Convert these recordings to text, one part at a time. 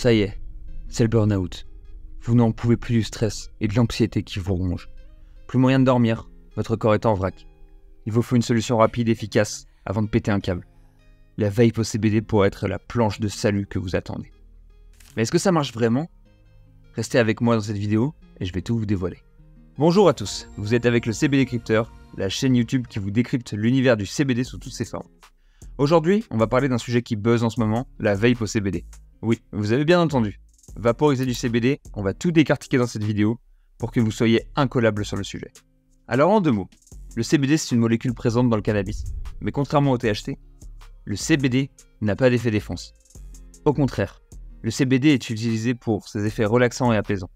Ça y est, c'est le burn-out. Vous n'en pouvez plus du stress et de l'anxiété qui vous ronge. Plus moyen de dormir, votre corps est en vrac. Il vous faut une solution rapide et efficace avant de péter un câble. La vape au CBD pourrait être la planche de salut que vous attendez. Mais est-ce que ça marche vraiment? Restez avec moi dans cette vidéo et je vais tout vous dévoiler. Bonjour à tous, vous êtes avec le CBD Crypteur, la chaîne YouTube qui vous décrypte l'univers du CBD sous toutes ses formes. Aujourd'hui, on va parler d'un sujet qui buzz en ce moment, la vape au CBD. Oui, vous avez bien entendu. Vaporiser du CBD, on va tout décortiquer dans cette vidéo pour que vous soyez incollable sur le sujet. Alors en deux mots, le CBD c'est une molécule présente dans le cannabis, mais contrairement au THC, le CBD n'a pas d'effet défense. Au contraire, le CBD est utilisé pour ses effets relaxants et apaisants.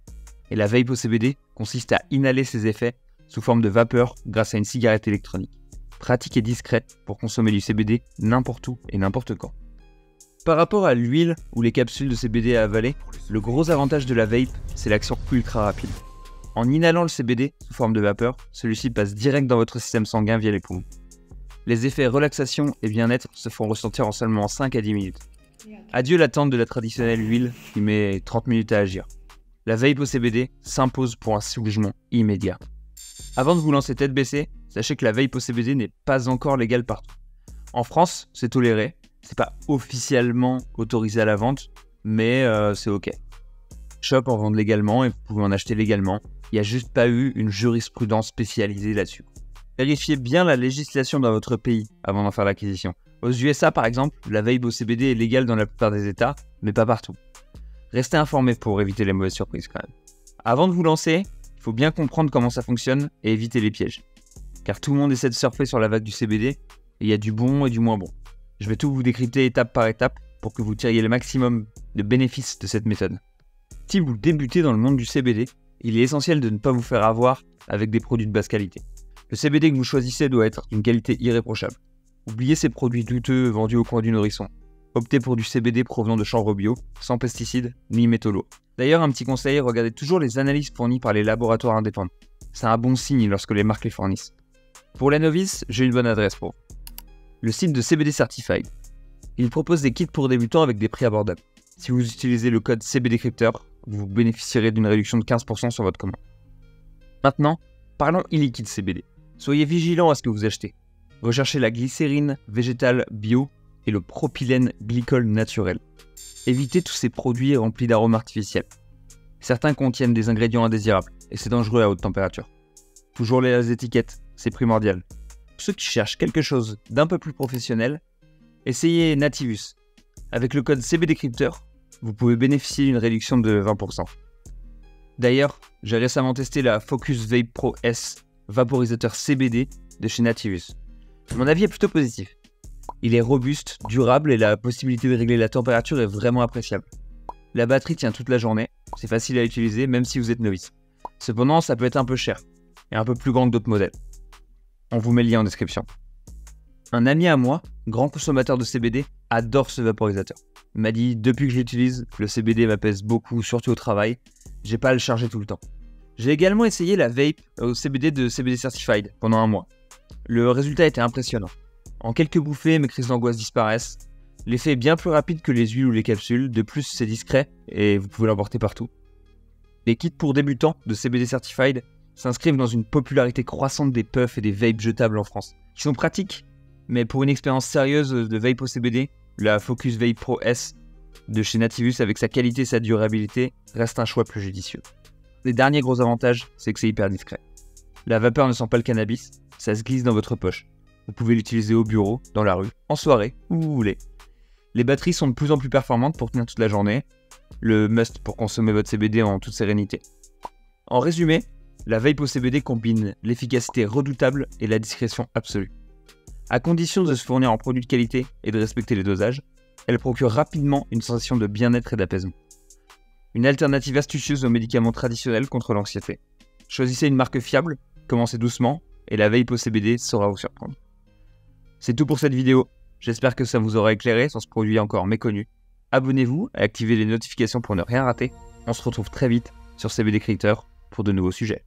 Et la vape au CBD consiste à inhaler ces effets sous forme de vapeur grâce à une cigarette électronique. Pratique et discrète pour consommer du CBD n'importe où et n'importe quand. Par rapport à l'huile ou les capsules de CBD à avaler, le gros avantage de la vape, c'est l'action ultra rapide. En inhalant le CBD sous forme de vapeur, celui-ci passe direct dans votre système sanguin via les poumons. Les effets relaxation et bien-être se font ressentir en seulement 5 à 10 minutes. Adieu l'attente de la traditionnelle huile qui met 30 minutes à agir. La vape au CBD s'impose pour un soulagement immédiat. Avant de vous lancer tête baissée, sachez que la vape au CBD n'est pas encore légale partout. En France, c'est toléré, c'est pas officiellement autorisé à la vente, mais c'est ok. Shop en vend légalement et vous pouvez en acheter légalement. Il n'y a juste pas eu une jurisprudence spécialisée là-dessus. Vérifiez bien la législation dans votre pays avant d'en faire l'acquisition. Aux USA par exemple, la vape au CBD est légale dans la plupart des États, mais pas partout. Restez informés pour éviter les mauvaises surprises quand même. Avant de vous lancer, il faut bien comprendre comment ça fonctionne et éviter les pièges. Car tout le monde essaie de surfer sur la vague du CBD, et il y a du bon et du moins bon. Je vais tout vous décrypter étape par étape pour que vous tiriez le maximum de bénéfices de cette méthode. Si vous débutez dans le monde du CBD, il est essentiel de ne pas vous faire avoir avec des produits de basse qualité. Le CBD que vous choisissez doit être d'une qualité irréprochable. Oubliez ces produits douteux vendus au coin du nourrisson. Optez pour du CBD provenant de chanvre bio, sans pesticides ni métaux lourds. D'ailleurs, un petit conseil, regardez toujours les analyses fournies par les laboratoires indépendants. C'est un bon signe lorsque les marques les fournissent. Pour les novices, j'ai une bonne adresse pour vous. Le site de CBD Certified. Il propose des kits pour débutants avec des prix abordables. Si vous utilisez le code CBD Crypteur, vous bénéficierez d'une réduction de 15% sur votre commande. Maintenant, parlons e-liquide CBD. Soyez vigilants à ce que vous achetez. Recherchez la glycérine végétale bio et le propylène glycol naturel. Évitez tous ces produits remplis d'arômes artificiels. Certains contiennent des ingrédients indésirables et c'est dangereux à haute température. Toujours lire les étiquettes, c'est primordial. Pour ceux qui cherchent quelque chose d'un peu plus professionnel, essayez Nativus. Avec le code CBD Crypteur, vous pouvez bénéficier d'une réduction de 20%. D'ailleurs, j'ai récemment testé la Focus Vape Pro S vaporisateur CBD de chez Nativus. Mon avis est plutôt positif. Il est robuste, durable et la possibilité de régler la température est vraiment appréciable. La batterie tient toute la journée, c'est facile à utiliser même si vous êtes novice. Cependant, ça peut être un peu cher et un peu plus grand que d'autres modèles. On vous met le lien en description. Un ami à moi, grand consommateur de CBD, adore ce vaporisateur. Il m'a dit, depuis que je l'utilise, le CBD m'apaise beaucoup, surtout au travail. J'ai pas à le charger tout le temps. J'ai également essayé la vape au CBD de CBD Certified pendant un mois. Le résultat était impressionnant. En quelques bouffées, mes crises d'angoisse disparaissent. L'effet est bien plus rapide que les huiles ou les capsules. De plus, c'est discret et vous pouvez l'emporter partout. Les kits pour débutants de CBD Certified s'inscrivent dans une popularité croissante des puffs et des vapes jetables en France, qui sont pratiques, mais pour une expérience sérieuse de vape au CBD, la Focus Vape Pro S de chez Nativus avec sa qualité et sa durabilité reste un choix plus judicieux. Les derniers gros avantages, c'est que c'est hyper discret. La vapeur ne sent pas le cannabis, ça se glisse dans votre poche. Vous pouvez l'utiliser au bureau, dans la rue, en soirée, où vous voulez. Les batteries sont de plus en plus performantes pour tenir toute la journée, le must pour consommer votre CBD en toute sérénité. En résumé, la vape au CBD combine l'efficacité redoutable et la discrétion absolue. À condition de se fournir en produits de qualité et de respecter les dosages, elle procure rapidement une sensation de bien-être et d'apaisement. Une alternative astucieuse aux médicaments traditionnels contre l'anxiété. Choisissez une marque fiable, commencez doucement, et la vape au CBD saura vous surprendre. C'est tout pour cette vidéo, j'espère que ça vous aura éclairé sur ce produit encore méconnu. Abonnez-vous et activez les notifications pour ne rien rater. On se retrouve très vite sur CBD Crypteur pour de nouveaux sujets.